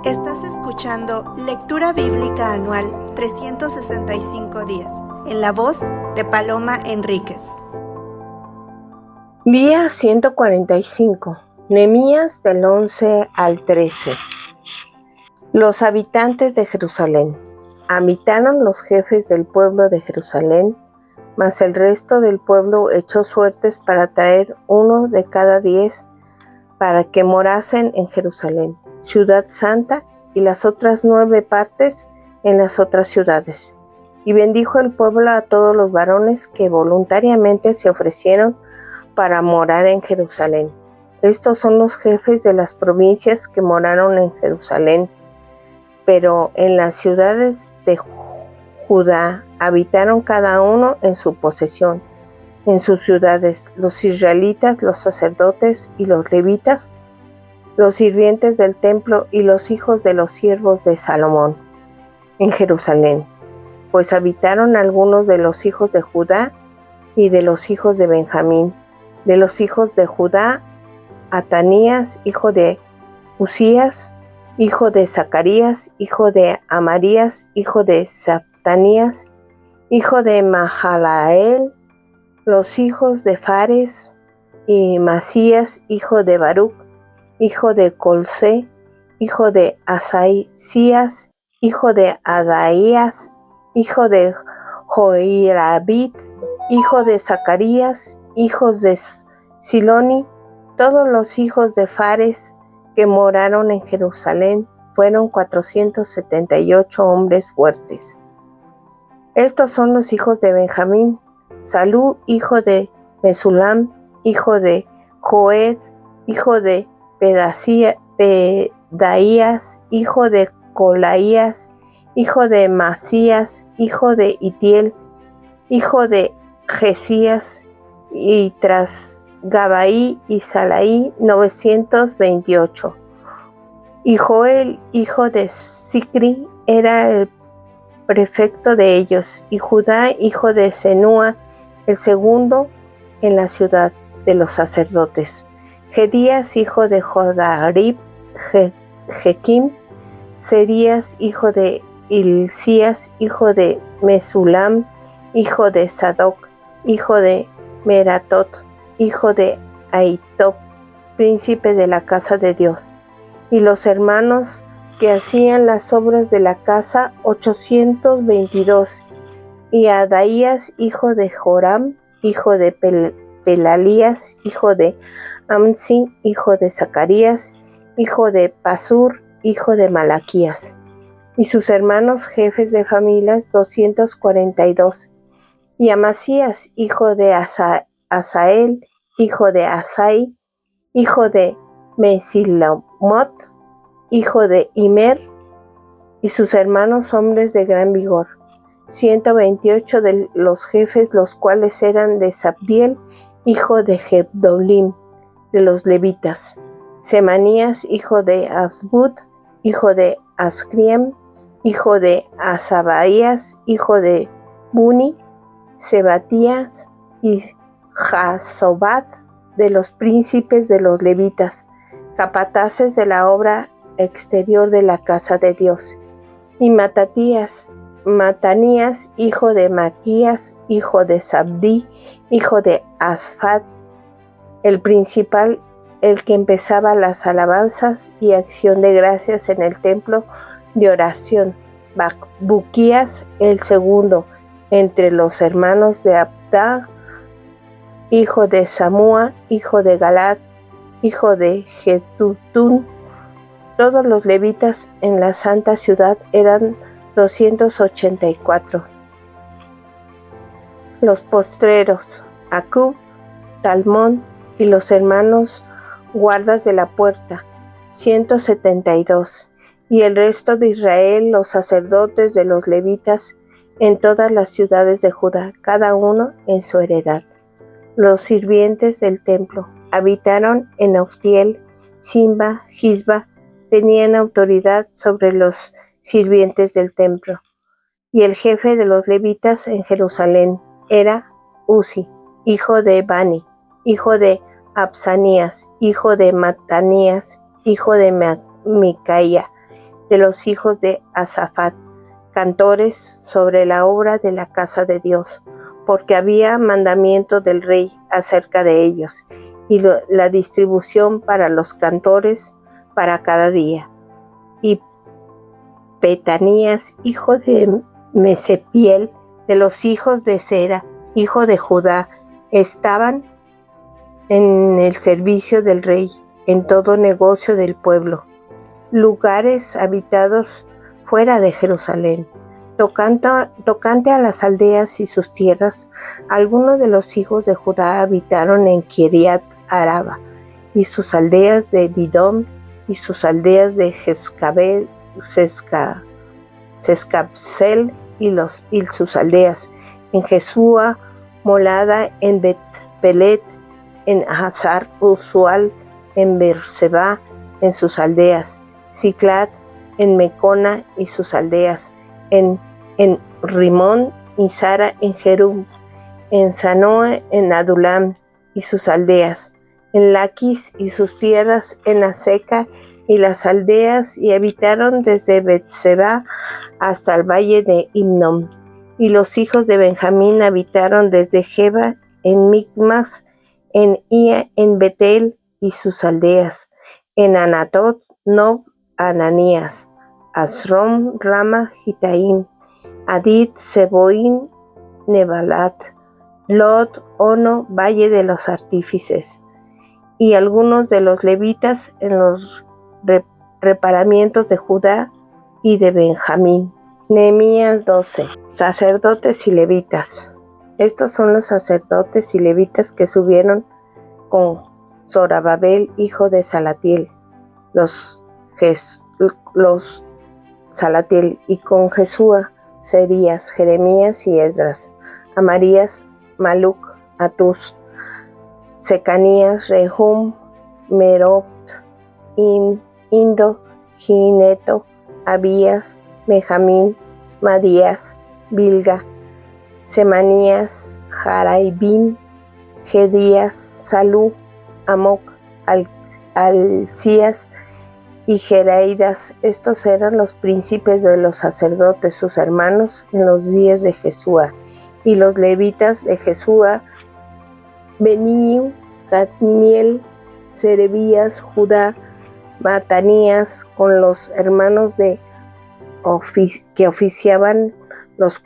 Estás escuchando Lectura Bíblica Anual 365 días, en la voz de Paloma Enríquez. Día 145, Nehemías del 11 al 13. Los habitantes de Jerusalén. Habitaron los jefes del pueblo de Jerusalén, mas el resto del pueblo echó suertes para traer 1 de cada 10 para que morasen en Jerusalén, ciudad santa, y las otras 9 partes en las otras ciudades. Y bendijo el pueblo a todos los varones que voluntariamente se ofrecieron para morar en Jerusalén. Estos son los jefes de las provincias que moraron en Jerusalén, pero en las ciudades de Judá habitaron cada uno en su posesión, en sus ciudades, los israelitas, los sacerdotes y los levitas, los sirvientes del templo y los hijos de los siervos de Salomón, en Jerusalén, pues habitaron algunos de los hijos de Judá y de los hijos de Benjamín. De los hijos de Judá, Atanías, hijo de Usías, hijo de Zacarías, hijo de Amarías, hijo de Saftanías, hijo de Mahalael, los hijos de Fares y Masías, hijo de Baruch, hijo de Colse, hijo de Asaías, hijo de Adaías, hijo de Joirabit, hijo de Zacarías, hijos de Siloni. Todos los hijos de Fares que moraron en Jerusalén fueron 478 hombres fuertes. Estos son los hijos de Benjamín: Salú, hijo de Mesulam, hijo de Joed, hijo de Pedaías, hijo de Colaías, hijo de Masías, hijo de Itiel, hijo de Jesías, y tras Gabaí y Salaí 928. Y Joel, hijo de Sicri, era el prefecto de ellos, y Judá, hijo de Senúa, el segundo en la ciudad de los sacerdotes. Gedías, hijo de Jodarib, Jequim, Serías, hijo de Hilcías, hijo de Mesulam, hijo de Sadoc, hijo de Meratot, hijo de Ahitob, príncipe de la casa de Dios. Y los hermanos que hacían las obras de la casa, 822. Y Adaías, hijo de Joram, hijo de Pelalías, hijo de Amsi, hijo de Zacarías, hijo de Pasur, hijo de Malaquías. Y sus hermanos jefes de familias, 242. Y Amasías, hijo de Asael, hijo de Asai, hijo de Mesilamot, hijo de Imer, y sus hermanos hombres de gran vigor, 128 de los jefes, los cuales eran de Sabdiel, hijo de Gebdolim, de los levitas, Semanías, hijo de Azbud, hijo de Ascriem, hijo de Asabaías, hijo de Buni, Sebatías y Jasobat, de los príncipes de los levitas, capataces de la obra exterior de la casa de Dios, y Matanías, hijo de Maquías, hijo de Sabdí, hijo de Asfat, el principal, el que empezaba las alabanzas y acción de gracias en el templo de oración. Buquías, el segundo entre los hermanos de Abda, hijo de Samúa, hijo de Galad, hijo de Jedutún. Todos los levitas en la santa ciudad eran 284. Los postreros, Acub, Talmón, y los hermanos guardas de la puerta, 172. Y el resto de Israel, los sacerdotes de los levitas, en todas las ciudades de Judá, cada uno en su heredad. Los sirvientes del templo habitaron en Oftiel, Simba, Gisba, tenían autoridad sobre los sirvientes del templo. Y el jefe de los levitas en Jerusalén era Uzi, hijo de Bani, hijo de Absanías, hijo de Matanías, hijo de Micaía, de los hijos de Asafat, cantores sobre la obra de la casa de Dios, porque había mandamiento del rey acerca de ellos, y la distribución para los cantores para cada día. Y Petanías, hijo de Mesepiel, de los hijos de Sera, hijo de Judá, estaban en el servicio del rey, en todo negocio del pueblo, lugares habitados fuera de Jerusalén. Tocante a las aldeas y sus tierras, algunos de los hijos de Judá habitaron en Kiriat Araba, y sus aldeas de Bidom, y sus aldeas de Sescabsel, y sus aldeas, en Jesúa, Molada, en Bet-Pelet, en Hazar Usual, en Beerseba, en sus aldeas, Siclad, en Mecona y sus aldeas, en Rimón y Sara, en Jerub, en Sanoa, en Adulam y sus aldeas, en Laquis y sus tierras, en Aseca y las aldeas, y habitaron desde Betseba hasta el valle de Himnom. Y los hijos de Benjamín habitaron desde Geba, en Micmas, en Ia, en Betel y sus aldeas, en Anatot, Nob, Ananías, Asrom, Rama, Gitaim, Adid, Seboín, Nebalat, Lot, Ono, Valle de los Artífices, y algunos de los levitas en los reparamientos de Judá y de Benjamín. Nehemías 12. Sacerdotes y levitas. Estos son los sacerdotes y levitas que subieron con Zorobabel, hijo de Salatiel, los Salatiel, y con Jesúa, Serías, Jeremías y Esdras, Amarías, Maluc, Atus, Secanías, Rehum, Meropt, Indo, Gineto, Abías, Benjamín, Madías, Bilga, Semanías, Jaraibín, Gedías, Salú, Amoc, Alcías y Jeraidas. Estos eran los príncipes de los sacerdotes, sus hermanos, en los días de Jesúa. Y los levitas de Jesúa: Beniu, Cadmiel, Serebías, Judá, Matanías, con los hermanos que oficiaban los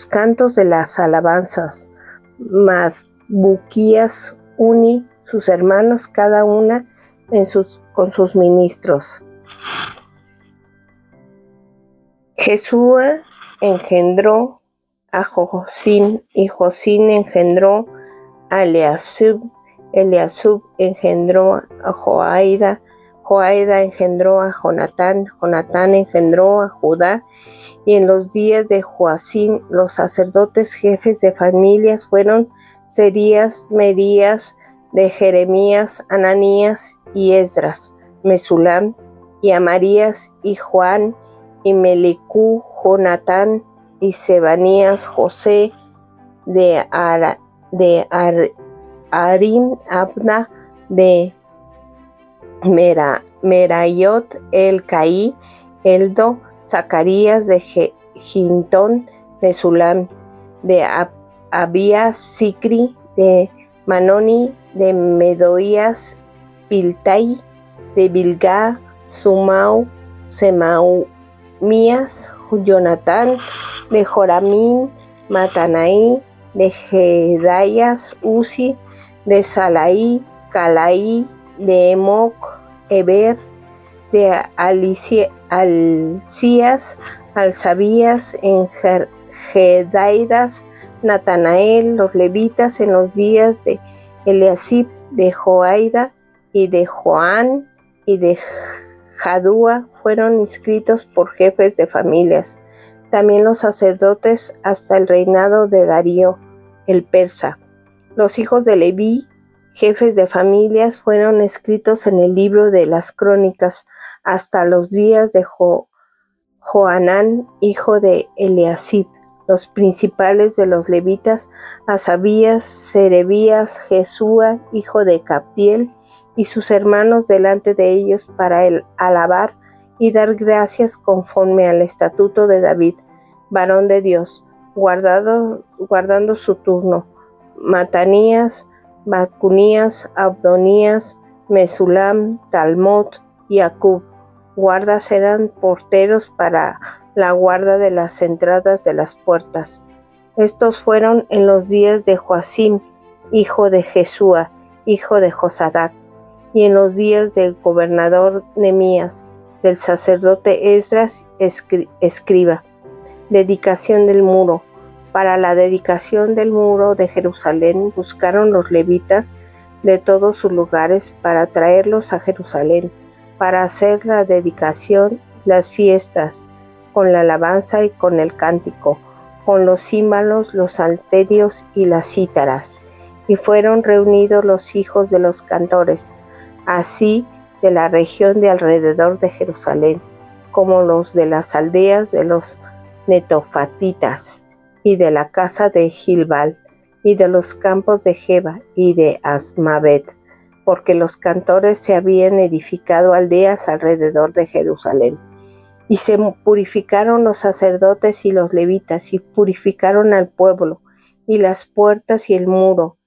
cantos de las alabanzas, Masbuquías, Uni, sus hermanos, cada una con sus ministros. Jesúa engendró a Josín, y Josín engendró a Eliasub, Eliasub engendró a Joaida, Joaida engendró a Jonatán, Jonatán engendró a Judá. Y en los días de Joacim, los sacerdotes jefes de familias fueron Serías, Merías, de Jeremías, Ananías y Esdras, Mesulam y Amarías y Juan y Melicú, Jonatán y Sebanías, José de Arim, Abna de Merayot, el Caí, Eldo, Zacarías de Gintón, Mesulam, de Abías, Sicri, de Manoni, de Medoías, Piltai, de Bilgá, Sumau, Semaumías, Jonatán, de Joramín, Matanaí, de Gedayas, Uzi, de Salaí, Calaí, de Emoc, Eber, de Alcías, Alzabías, en Gedaidas, Natanael, los levitas en los días de Eliasib, de Joaida y de Joán y de Jadúa fueron inscritos por jefes de familias. También los sacerdotes hasta el reinado de Darío el persa. Los hijos de Leví, jefes de familias, fueron escritos en el libro de las crónicas hasta los días de Joanán, hijo de Eliasib. Los principales de los levitas: Asabías, Serebías, Jesúa, hijo de Cabdiel, y sus hermanos delante de ellos para alabar y dar gracias conforme al estatuto de David, varón de Dios, guardando su turno. Matanías, Bacunías, Abdonías, Mesulam, Talmot y Acub. Guardas eran porteros para la guarda de las entradas de las puertas. Estos fueron en los días de Joacim, hijo de Jesúa, hijo de Josadac, y en los días del gobernador Nemías, del sacerdote Esdras, escriba. Dedicación del muro. Para la dedicación del muro de Jerusalén buscaron los levitas de todos sus lugares para traerlos a Jerusalén, para hacer la dedicación, las fiestas, con la alabanza y con el cántico, con los címbalos, los salterios y las cítaras. Y fueron reunidos los hijos de los cantores, así de la región de alrededor de Jerusalén, como los de las aldeas de los netofatitas, y de la casa de Gilbal, y de los campos de Geba y de Asmavet, porque los cantores se habían edificado aldeas alrededor de Jerusalén. Y se purificaron los sacerdotes y los levitas, y purificaron al pueblo, y las puertas y el muro.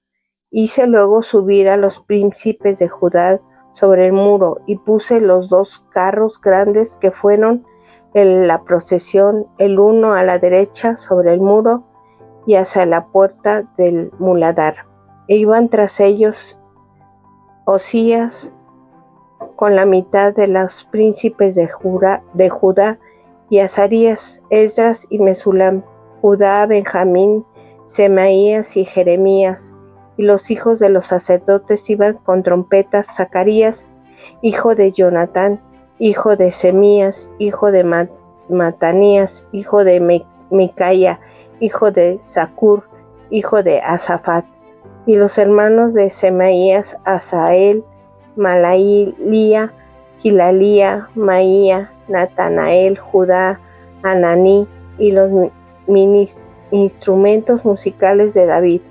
Hice luego subir a los príncipes de Judá sobre el muro, y puse los 2 carros grandes que fueron en la procesión, el uno a la derecha sobre el muro y hacia la puerta del muladar. E iban tras ellos Osías con la mitad de los príncipes de Judá, y Azarías, Esdras y Mesulam, Judá, Benjamín, Semaías y Jeremías. Y los hijos de los sacerdotes iban con trompetas: Zacarías, hijo de Jonatán, hijo de Semías, hijo de Matanías, hijo de Micaía, hijo de Zacur, hijo de Asafat. Y los hermanos de Semaías: Asael, Malaílía, Gilalía, Maía, Natanael, Judá, Ananí, y los instrumentos musicales de David,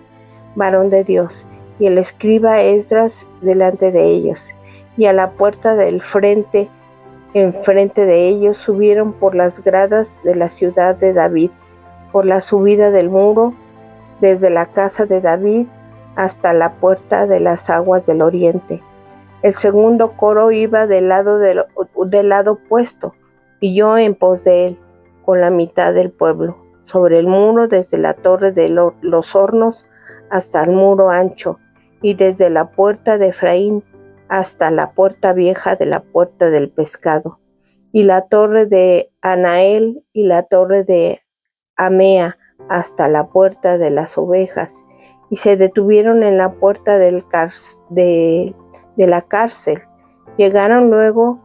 varón de Dios, y el escriba Esdras delante de ellos. Y a la puerta del frente, enfrente de ellos, subieron por las gradas de la ciudad de David, por la subida del muro, desde la casa de David hasta la puerta de las aguas del oriente. El segundo coro iba del lado opuesto, y yo en pos de él, con la mitad del pueblo, sobre el muro, desde la torre de los hornos hasta el muro ancho, y desde la puerta de Efraín hasta la puerta vieja de la puerta del pescado, y la torre de Anael y la torre de Amea hasta la puerta de las ovejas, y se detuvieron en la puerta de la cárcel. Llegaron luego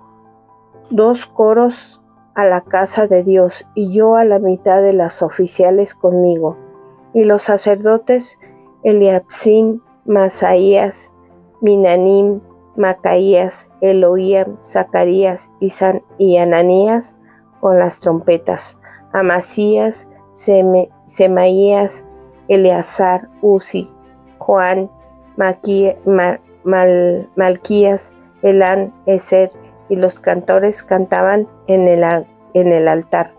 2 coros a la casa de Dios, y yo a la mitad de las oficiales conmigo, y los sacerdotes Eliabsin, Masaías, Minanim, Macaías, Eloíam, Zacarías y Ananías con las trompetas, Amasías, Semaías, Eleazar, Uzi, Juan, Malquías, Elán, Eser, y los cantores cantaban en el altar.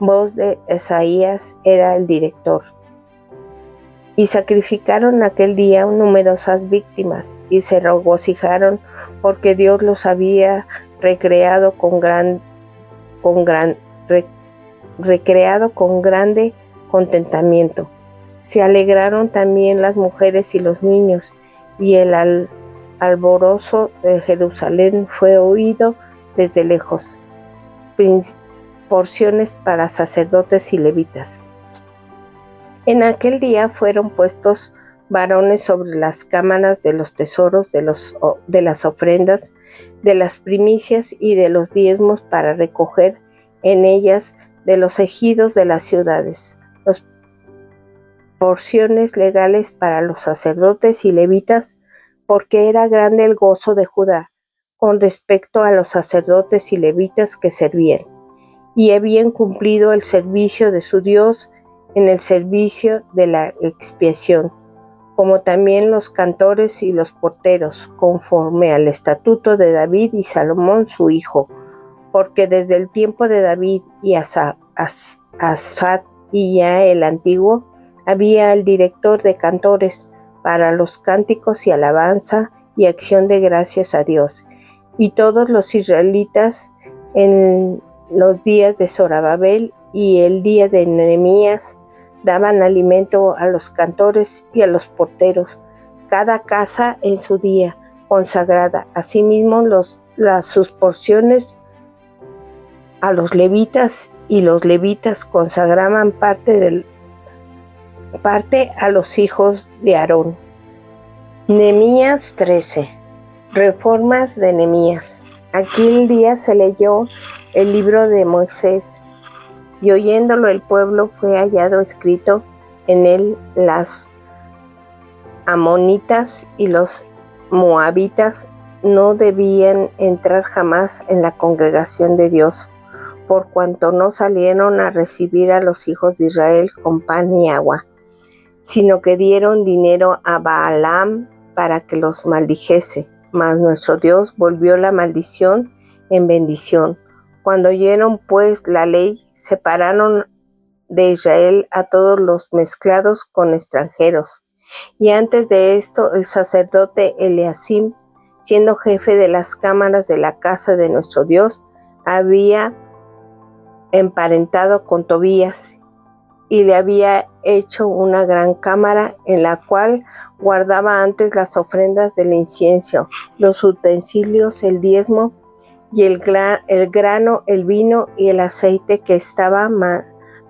Voz de Esaías era el director. Y sacrificaron aquel día numerosas víctimas, y se regocijaron porque Dios los había recreado con grande contentamiento. Se alegraron también las mujeres y los niños, y el alborozo de Jerusalén fue oído desde lejos. Porciones para sacerdotes y levitas. En aquel día fueron puestos varones sobre las cámaras de los tesoros de las ofrendas, de las primicias y de los diezmos, para recoger en ellas de los ejidos de las ciudades las porciones legales para los sacerdotes y levitas, porque era grande el gozo de Judá con respecto a los sacerdotes y levitas que servían, y habían cumplido el servicio de su Dios en el servicio de la expiación, como también los cantores y los porteros, conforme al estatuto de David y Salomón su hijo, porque desde el tiempo de David y Asfat y ya el antiguo, había el director de cantores para los cánticos y alabanza y acción de gracias a Dios. Y todos los israelitas en los días de Zorobabel y el día de Nehemías daban alimento a los cantores y a los porteros, cada casa en su día consagrada. Asimismo sus porciones a los levitas, y los levitas consagraban parte a los hijos de Aarón. Nehemías 13. Reformas de Nehemías. Aquel día se leyó el libro de Moisés, y oyéndolo el pueblo fue hallado escrito en él las amonitas y los moabitas no debían entrar jamás en la congregación de Dios, por cuanto no salieron a recibir a los hijos de Israel con pan y agua, sino que dieron dinero a Baalam para que los maldijese. Mas nuestro Dios volvió la maldición en bendición. Cuando oyeron pues la ley, separaron de Israel a todos los mezclados con extranjeros. Y antes de esto, el sacerdote Eliasim, siendo jefe de las cámaras de la casa de nuestro Dios, había emparentado con Tobías, y le había hecho una gran cámara en la cual guardaba antes las ofrendas del incienso, los utensilios, el diezmo y el grano, el vino y el aceite que estaba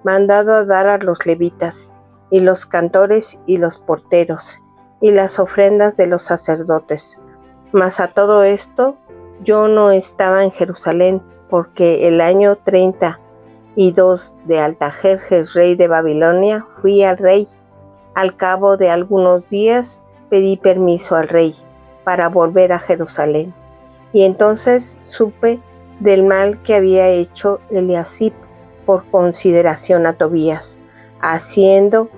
mandado a dar a los levitas y los cantores y los porteros y las ofrendas de los sacerdotes. Mas a todo esto yo no estaba en Jerusalén, porque el año 32 de Artajerjes, rey de Babilonia, fui al rey. Al cabo de algunos días pedí permiso al rey para volver a Jerusalén. Y entonces supe del mal que había hecho Eliasib por consideración a Tobías, haciendo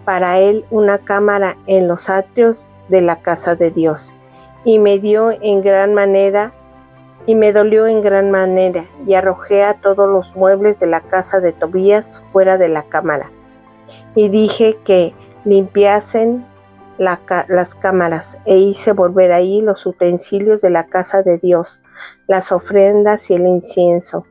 para él una cámara en los atrios de la casa de Dios. Y me dolió en gran manera, y arrojé a todos los muebles de la casa de Tobías fuera de la cámara. Y dije que limpiasen las cámaras, e hice volver ahí los utensilios de la casa de Dios, las ofrendas y el incienso.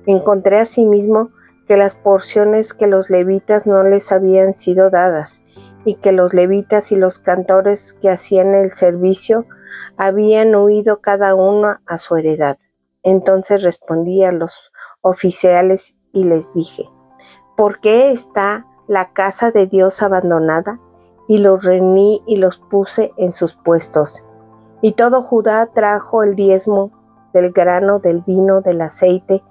Encontré asimismo que las porciones que los levitas no les habían sido dadas, y que los levitas y los cantores que hacían el servicio habían huido cada uno a su heredad. Entonces respondí a los oficiales y les dije: ¿por qué está la casa de Dios abandonada? Y los reuní y los puse en sus puestos. Y todo Judá trajo el diezmo del grano, del vino, del aceite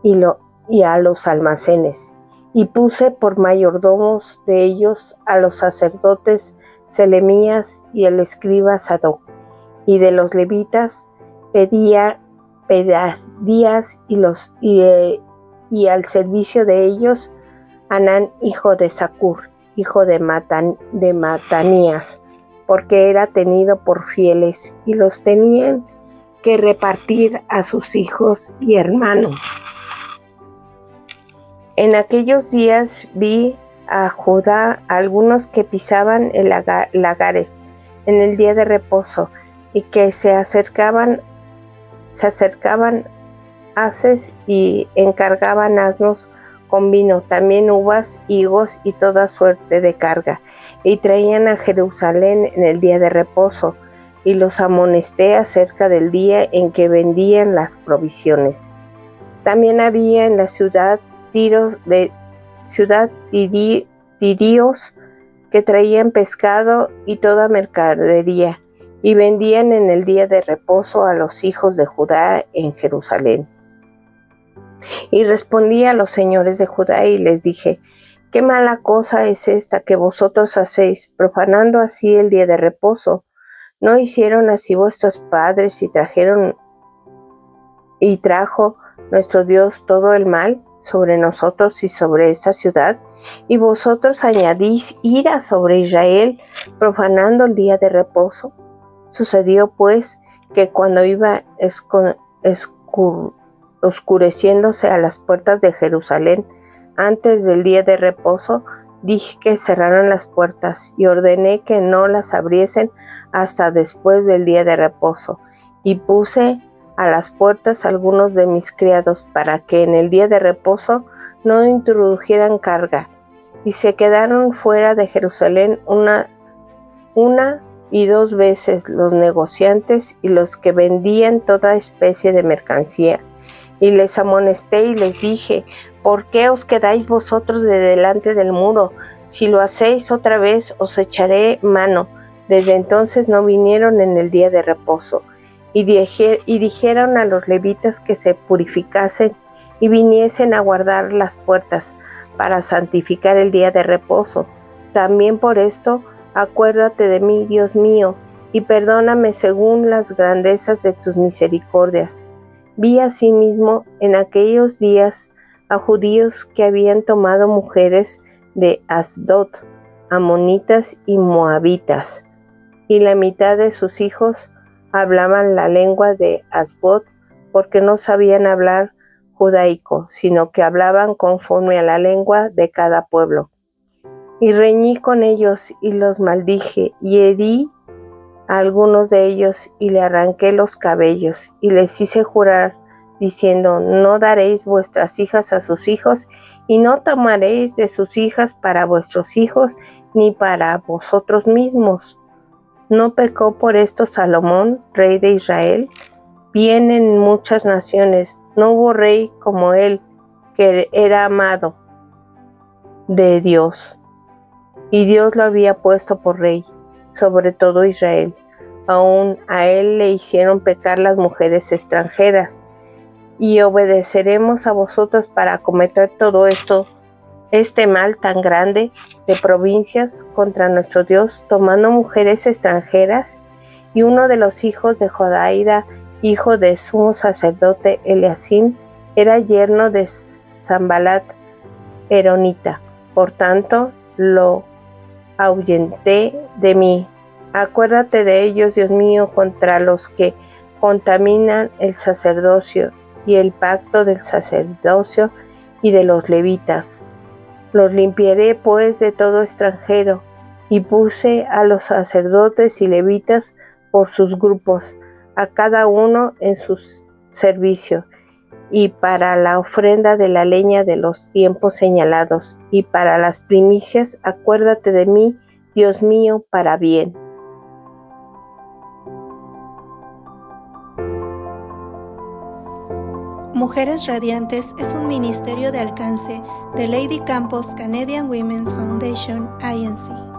y a los almacenes. Y puse por mayordomos de ellos a los sacerdotes Selemías y el escriba Sadoc. Y de los levitas pedía Pedasías y al servicio de ellos Hanán, hijo de Zacur, hijo de Matanías, porque era tenido por fieles, y los tenían que repartir a sus hijos y hermanos. En aquellos días vi a Judá algunos que pisaban el lagares en el día de reposo, y que se acercaban haces y encargaban asnos con vino, también uvas, higos y toda suerte de carga, y traían a Jerusalén en el día de reposo, y los amonesté acerca del día en que vendían las provisiones. También había en la ciudad tirios que traían pescado y toda mercadería, y vendían en el día de reposo a los hijos de Judá en Jerusalén. Y respondí a los señores de Judá y les dije: ¿qué mala cosa es esta que vosotros hacéis, profanando así el día de reposo? ¿No hicieron así vuestros padres y trajo nuestro Dios todo el mal sobre nosotros y sobre esta ciudad? Y vosotros añadís ira sobre Israel, profanando el día de reposo. Sucedió pues que cuando iba oscureciéndose a las puertas de Jerusalén antes del día de reposo, dije que cerraran las puertas y ordené que no las abriesen hasta después del día de reposo. Y puse a las puertas algunos de mis criados para que en el día de reposo no introdujeran carga. Y se quedaron fuera de Jerusalén una y dos veces los negociantes y los que vendían toda especie de mercancía. Y les amonesté y les dije: ¿por qué os quedáis vosotros de delante del muro? Si lo hacéis otra vez, os echaré mano. Desde entonces no vinieron en el día de reposo. Y dijeron a los levitas que se purificasen y viniesen a guardar las puertas para santificar el día de reposo. También por esto, acuérdate de mí, Dios mío, y perdóname según las grandezas de tus misericordias. Vi asimismo en aquellos días a judíos que habían tomado mujeres de Asdod, amonitas y moabitas, y la mitad de sus hijos hablaban la lengua de Asdod, porque no sabían hablar judaico, sino que hablaban conforme a la lengua de cada pueblo. Y reñí con ellos y los maldije, y herí a algunos de ellos y le arranqué los cabellos, y les hice jurar, diciendo: no daréis vuestras hijas a sus hijos, y no tomaréis de sus hijas para vuestros hijos, ni para vosotros mismos. ¿No pecó por esto Salomón, rey de Israel? Bien en muchas naciones no hubo rey como él, que era amado de Dios, y Dios lo había puesto por rey sobre todo Israel. Aún a él le hicieron pecar las mujeres extranjeras. Y obedeceremos a vosotros para cometer todo este mal tan grande de provincias contra nuestro Dios, tomando mujeres extranjeras. Y uno de los hijos de Jodaida, hijo del sumo sacerdote Eliasim, era yerno de Sambalat Eronita. Por tanto, lo ahuyenté de mí. Acuérdate de ellos, Dios mío, contra los que contaminan el sacerdocio y el pacto del sacerdocio y de los levitas. Los limpiaré pues de todo extranjero, y puse a los sacerdotes y levitas por sus grupos, a cada uno en su servicio, y para la ofrenda de la leña de los tiempos señalados, y para las primicias. Acuérdate de mí, Dios mío, para bien. Mujeres Radiantes es un ministerio de alcance de Lady Campos Canadian Women's Foundation, Inc.